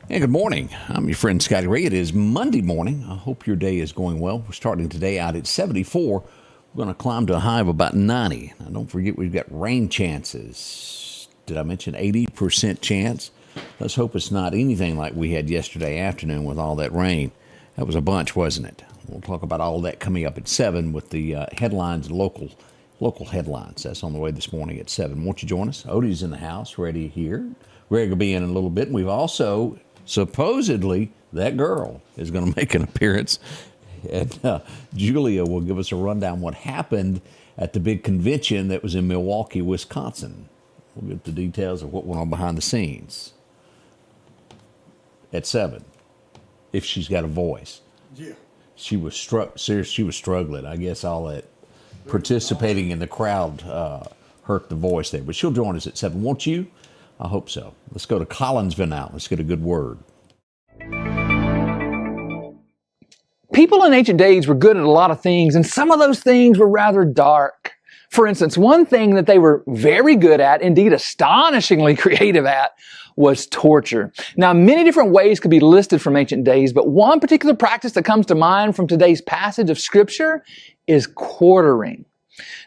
Hey, good morning. I'm your friend Scotty Ray. It is Monday morning. I hope your day is going well. We're starting today out at 74. We're going to climb to a high of about 90. Now, don't forget we've got rain chances. Did I mention 80% chance? Let's hope it's not anything like we had yesterday afternoon with all that rain. That was a bunch, wasn't it? We'll talk about all that coming up at 7 with the headlines, local headlines. That's on the way this morning at 7. Won't you join us? Odie's in the house, ready here. Greg will be in a little bit. And we've also... supposedly, that girl is going to make an appearance, and Julia will give us a rundown what happened at the big convention that was in Milwaukee, Wisconsin. We'll get the details of what went on behind the scenes at 7, if she's got a voice. Yeah. She was she was struggling. I guess all that participating in the crowd hurt the voice there. But she'll join us at 7, won't you? I hope so. Let's go to Collinsville now. Let's get a good word. People in ancient days were good at a lot of things, and some of those things were rather dark. For instance, one thing that they were very good at, indeed astonishingly creative at, was torture. Now, many different ways could be listed from ancient days, but one particular practice that comes to mind from today's passage of Scripture is quartering.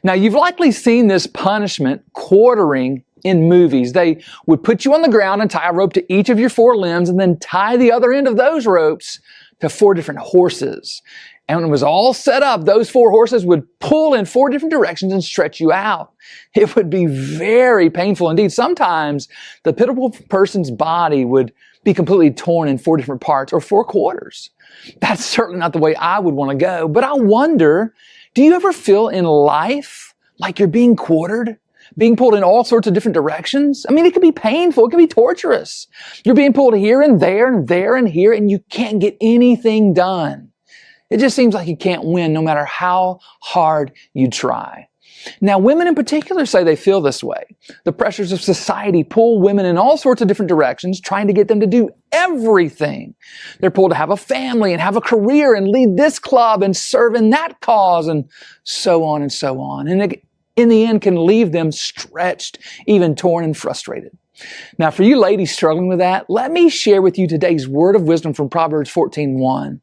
Now, you've likely seen this punishment, quartering, in movies. They would put you on the ground and tie a rope to each of your 4 limbs and then tie the other end of those ropes to 4 different horses. And when it was all set up, those 4 horses would pull in 4 different directions and stretch you out. It would be very painful indeed. Sometimes the pitiful person's body would be completely torn in 4 different parts or 4 quarters. That's certainly not the way I would want to go. But I wonder, do you ever feel in life like you're being quartered? Being pulled in all sorts of different directions? I mean, it can be painful. It can be torturous. You're being pulled here and there and there and here, and you can't get anything done. It just seems like you can't win no matter how hard you try. Now, women in particular say they feel this way. The pressures of society pull women in all sorts of different directions, trying to get them to do everything. They're pulled to have a family and have a career and lead this club and serve in that cause and so on and so on. And it, in the end, can leave them stretched, even torn and frustrated. Now, for you ladies struggling with that, let me share with you today's word of wisdom from Proverbs 14:1.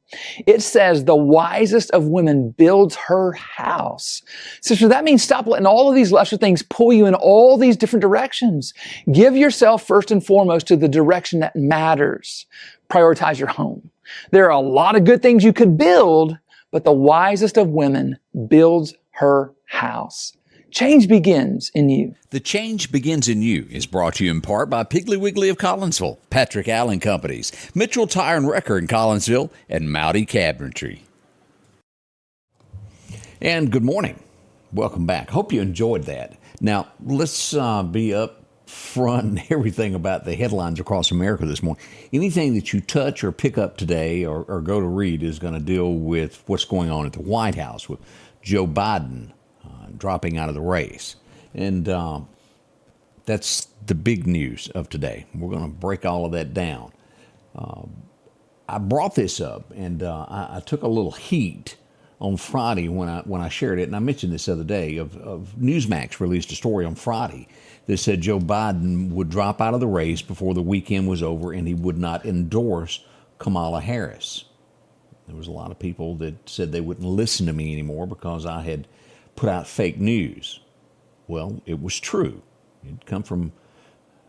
It says, the wisest of women builds her house. Sister, that means stop letting all of these lesser things pull you in all these different directions. Give yourself first and foremost to the direction that matters. Prioritize your home. There are a lot of good things you could build, but the wisest of women builds her house. Change begins in you. The Change Begins in You is brought to you in part by Piggly Wiggly of Collinsville, Patrick Allen Companies, Mitchell Tire and Wrecker in Collinsville, and Mowdy Cabinetry. And good morning. Welcome back. Hope you enjoyed that. Now, let's be up front and everything about the headlines across America this morning. Anything that you touch or pick up today or go to read is going to deal with what's going on at the White House with Joe Biden dropping out of the race. And that's the big news of today. We're going to break all of that down. I brought this up, and I took a little heat on Friday when I shared it, and I mentioned this the other day, of Newsmax released a story on Friday that said Joe Biden would drop out of the race before the weekend was over, and he would not endorse Kamala Harris. There was a lot of people that said they wouldn't listen to me anymore because I had put out fake news. Well, it was true. It'd come from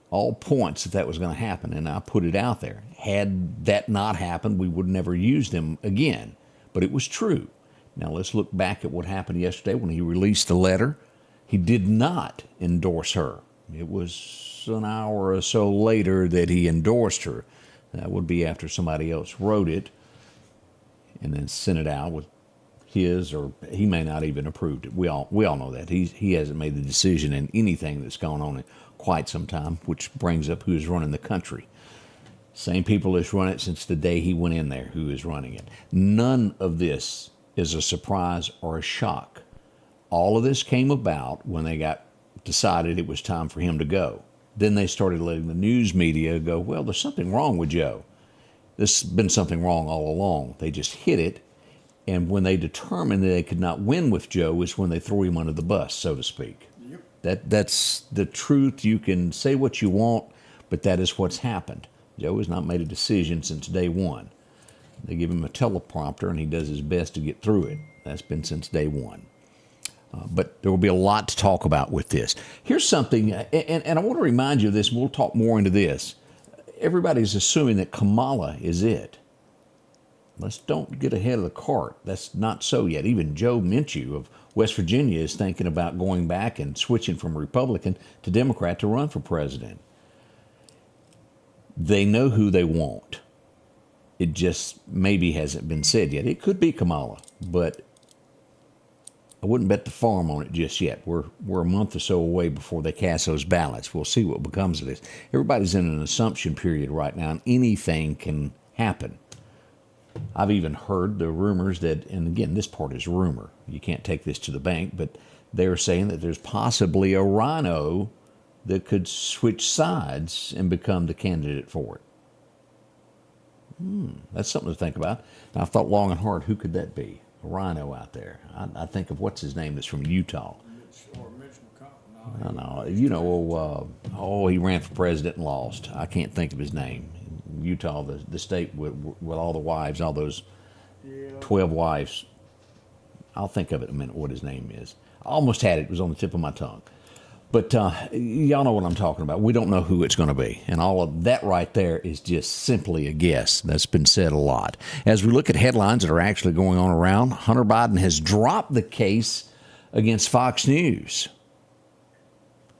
all points that was going to happen, and I put it out there. Had that not happened, we would never use them again. But it was true. Now let's look back at what happened yesterday when he released the letter. He did not endorse her. It was an hour or so later that he endorsed her. That would be after somebody else wrote it and then sent it out with his, or he may not even approved it. We all know that. He hasn't made the decision in anything that's gone on in quite some time, which brings up who is running the country. Same people that's run it since the day he went in there who is running it. None of this is a surprise or a shock. All of this came about when they decided it was time for him to go. Then they started letting the news media go, well, there's something wrong with Joe. There's been something wrong all along. They just hid it. And when they determined that they could not win with Joe is when they threw him under the bus, so to speak. Yep. That's the truth. You can say what you want, but that is what's happened. Joe has not made a decision since day one. They give him a teleprompter, and he does his best to get through it. That's been since day one. But there will be a lot to talk about with this. Here's something, and I want to remind you of this, and we'll talk more into this. Everybody's assuming that Kamala is it. Let's don't get ahead of the cart. That's not so yet. Even Joe Minshew of West Virginia is thinking about going back and switching from Republican to Democrat to run for president. They know who they want. It just maybe hasn't been said yet. It could be Kamala, but I wouldn't bet the farm on it just yet. We're a month or so away before they cast those ballots. We'll see what becomes of this. Everybody's in an assumption period right now, and anything can happen. I've even heard the rumors that, and again, this part is rumor. You can't take this to the bank, but they're saying that there's possibly a rhino that could switch sides and become the candidate for it. That's something to think about. And I've thought long and hard, who could that be? A rhino out there. I think of what's his name that's from Utah. I don't know. You know, he ran for president and lost. I can't think of his name. Utah, the state with all the wives, all those 12 wives. I'll think of it in a minute what his name is. I almost had it. It was on the tip of my tongue. But y'all know what I'm talking about. We don't know who it's going to be. And all of that right there is just simply a guess. That's been said a lot. As we look at headlines that are actually going on around, Hunter Biden has dropped the case against Fox News.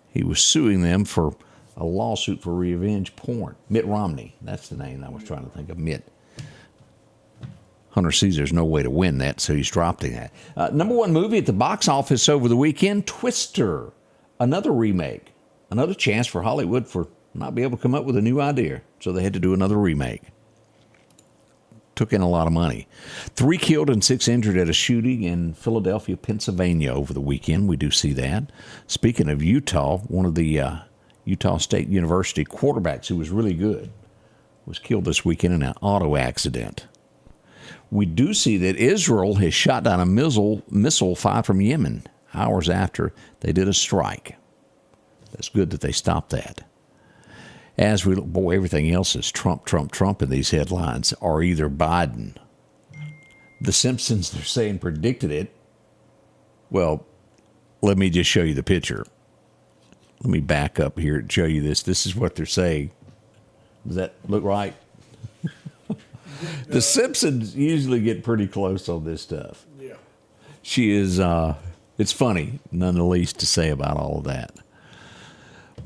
He was suing them for a lawsuit for revenge porn. Mitt Romney, that's the name I was trying to think of, Mitt. Hunter sees there's no way to win that, so he's dropping that. Number one movie at the box office over the weekend, Twister. Another remake. Another chance for Hollywood for not be able to come up with a new idea, so they had to do another remake. Took in a lot of money. 3 killed and 6 injured at a shooting in Philadelphia, Pennsylvania over the weekend. We do see that. Speaking of Utah, one of the Utah State University quarterbacks who was really good was killed this weekend in an auto accident. We do see that Israel has shot down a missile fired from Yemen hours after they did a strike. That's good that they stopped that. As we look, boy, everything else is Trump, Trump, Trump in these headlines, or either Biden. The Simpsons, they're saying, predicted it. Well, let me just show you the picture. Let me back up here and show you this. This is what they're saying. Does that look right? The Simpsons usually get pretty close on this stuff. Yeah. She is, it's funny, none the least to say about all of that.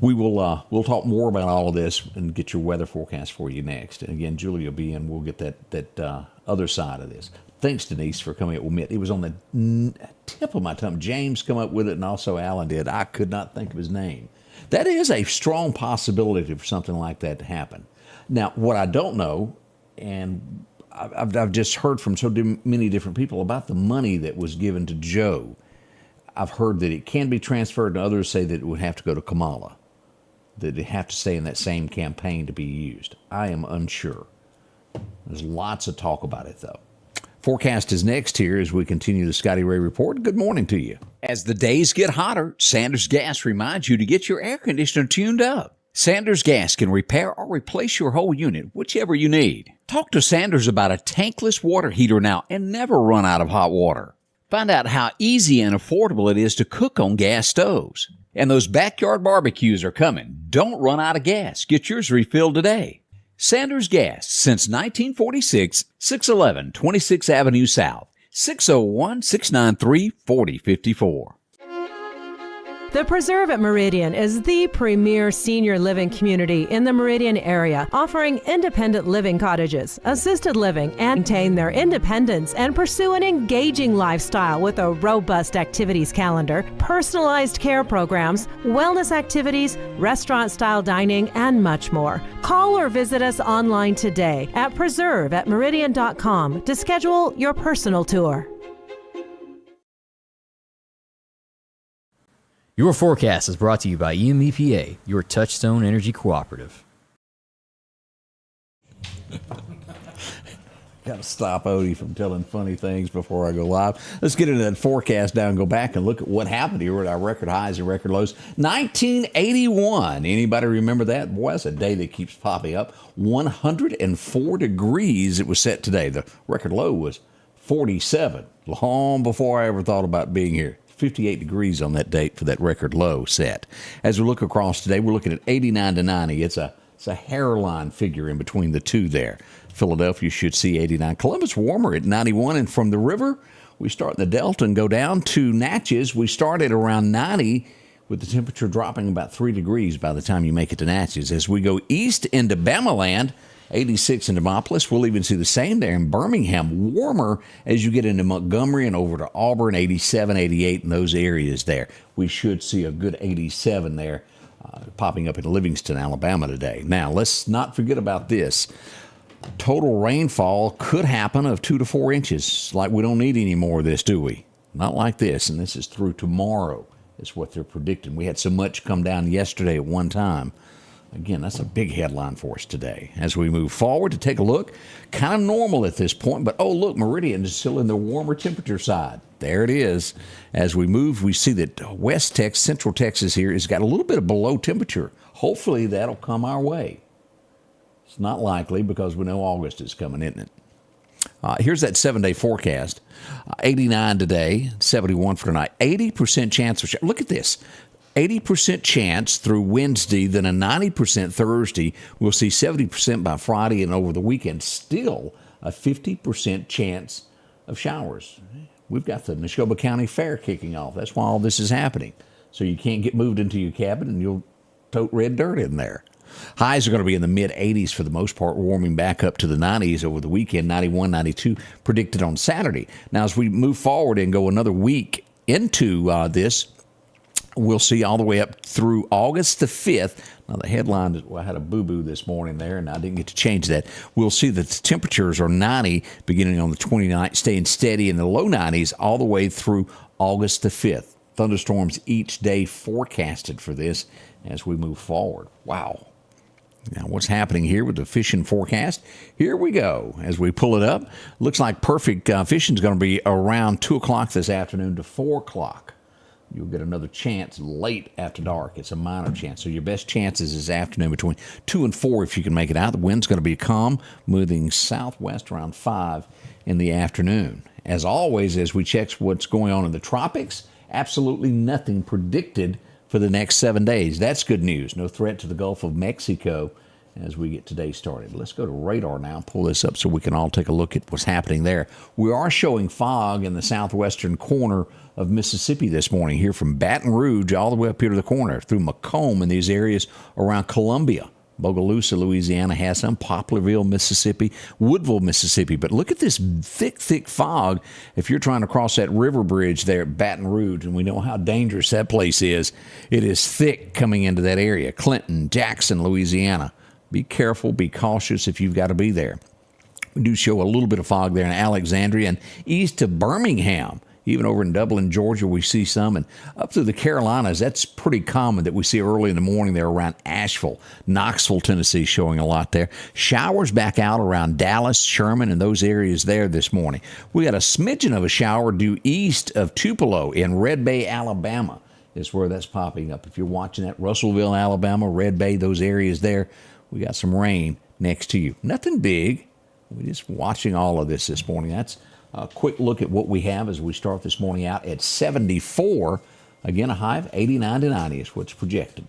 We'll talk more about all of this and get your weather forecast for you next. And again, Julie will be in. We'll get that other side of this. Thanks, Denise, for coming up with me. It was on the tip of my tongue. James come up with it, and also Alan did. I could not think of his name. That is a strong possibility for something like that to happen. Now, what I don't know, and I've just heard from so many different people about the money that was given to Joe. I've heard that it can be transferred, and others say that it would have to go to Kamala, that it have to stay in that same campaign to be used. I am unsure. There's lots of talk about it, though. Forecast is next here as we continue the Scotty Ray Report. Good morning to you. As the days get hotter, Sanders Gas reminds you to get your air conditioner tuned up. Sanders Gas can repair or replace your whole unit, whichever you need. Talk to Sanders about a tankless water heater now and never run out of hot water. Find out how easy and affordable it is to cook on gas stoves. And those backyard barbecues are coming. Don't run out of gas. Get yours refilled today. Sanders Gas, since 1946, 611 26th Avenue South, 601-693-4054. The Preserve at Meridian is the premier senior living community in the Meridian area, offering independent living cottages, assisted living, and maintain their independence and pursue an engaging lifestyle with a robust activities calendar, personalized care programs, wellness activities, restaurant-style dining, and much more. Call or visit us online today at preserveatmeridian.com to schedule your personal tour. Your forecast is brought to you by EMEPA, your Touchstone Energy Cooperative. Got to stop Odie from telling funny things before I go live. Let's get into that forecast now and go back and look at what happened here with our record highs and record lows. 1981. Anybody remember that? Boy, that's a day that keeps popping up. 104 degrees it was set today. The record low was 47, long before I ever thought about being here. 58 degrees on that date for that record low set. As we look across today, we're looking at 89 to 90. It's a hairline figure in between the two there. Philadelphia should see 89. Columbus warmer at 91. And from the river, we start in the Delta and go down to Natchez. We start at around 90 with the temperature dropping about 3 degrees by the time you make it to Natchez. As we go east into Bamaland, 86 in Demopolis. We'll even see the same there in Birmingham. Warmer as you get into Montgomery and over to Auburn, 87, 88 in those areas there. We should see a good 87 there popping up in Livingston, Alabama today. Now, let's not forget about this. Total rainfall could happen of 2 to 4 inches. Like we don't need any more of this, do we? Not like this, and this is through tomorrow is what they're predicting. We had so much come down yesterday at one time. Again, that's a big headline for us today. As we move forward to take a look, kind of normal at this point, but oh, look, Meridian is still in the warmer temperature side. There it is. As we move, we see that West Texas, Central Texas here has got a little bit of below temperature. Hopefully that'll come our way. It's not likely because we know August is coming, isn't it? Here's that 7-day forecast. 89 today, 71 for tonight. 80% chance of look at this. 80% chance through Wednesday, then a 90% Thursday. We'll see 70% by Friday, and over the weekend, still a 50% chance of showers. We've got the Neshoba County Fair kicking off. That's why all this is happening. So you can't get moved into your cabin, and you'll tote red dirt in there. Highs are going to be in the mid-80s for the most part, warming back up to the 90s over the weekend, 91, 92 predicted on Saturday. Now, as we move forward and go another week into this, we'll see all the way up through August the 5th. Now, the headline is, well, I had a boo-boo this morning there, and I didn't get to change that. We'll see that the temperatures are 90 beginning on the 29th, staying steady in the low 90s all the way through August the 5th. Thunderstorms each day forecasted for this as we move forward. Wow. Now, what's happening here with the fishing forecast? Here we go. As we pull it up, looks like perfect fishing is going to be around 2 o'clock this afternoon to 4 o'clock. You'll get another chance late after dark. It's a minor chance. So your best chances this afternoon between 2 and 4 if you can make it out. The wind's going to be calm, moving southwest around 5 in the afternoon. As always, as we check what's going on in the tropics, absolutely nothing predicted for the next 7 days. That's good news. No threat to the Gulf of Mexico as we get today started. Let's go to radar now and pull this up so we can all take a look at what's happening there. We are showing fog in the southwestern corner of Mississippi this morning, here from Baton Rouge all the way up here to the corner through Macomb and these areas around Columbia. Bogalusa, Louisiana has some, Poplarville, Mississippi, Woodville, Mississippi. But look at this thick, thick fog if you're trying to cross that river bridge there at Baton Rouge, and we know how dangerous that place is. It is thick coming into that area. Clinton, Jackson, Louisiana. Be careful, be cautious if you've got to be there. We do show a little bit of fog there in Alexandria and east to Birmingham. Even over in Dublin, Georgia, we see some. And up through the Carolinas, that's pretty common that we see early in the morning there around Asheville. Knoxville, Tennessee, showing a lot there. Showers back out around Dallas, Sherman, and those areas there this morning. We got a smidgen of a shower due east of Tupelo in Red Bay, Alabama, is where that's popping up. If you're watching that, Russellville, Alabama, Red Bay, those areas there, we got some rain next to you. Nothing big. We're just watching all of this morning. That's a quick look at what we have as we start this morning out at 74. Again, a high of 89 to 90 is what's projected.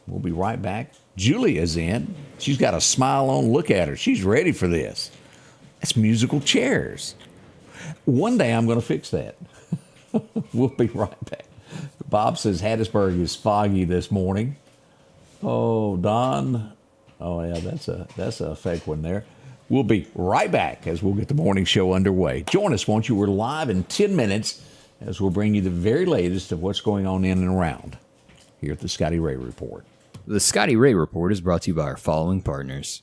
We'll be right back. Julia's in. She's got a smile on. Look at her. She's ready for this. That's musical chairs. One day I'm going to fix that. We'll be right back. Bob says Hattiesburg is foggy this morning. Oh, Don. Oh, yeah, that's a fake one there. We'll be right back as we'll get the morning show underway. Join us, won't you? We're live in 10 minutes as we'll bring you the very latest of what's going on in and around here at the Scotty Ray Report. The Scotty Ray Report is brought to you by our following partners.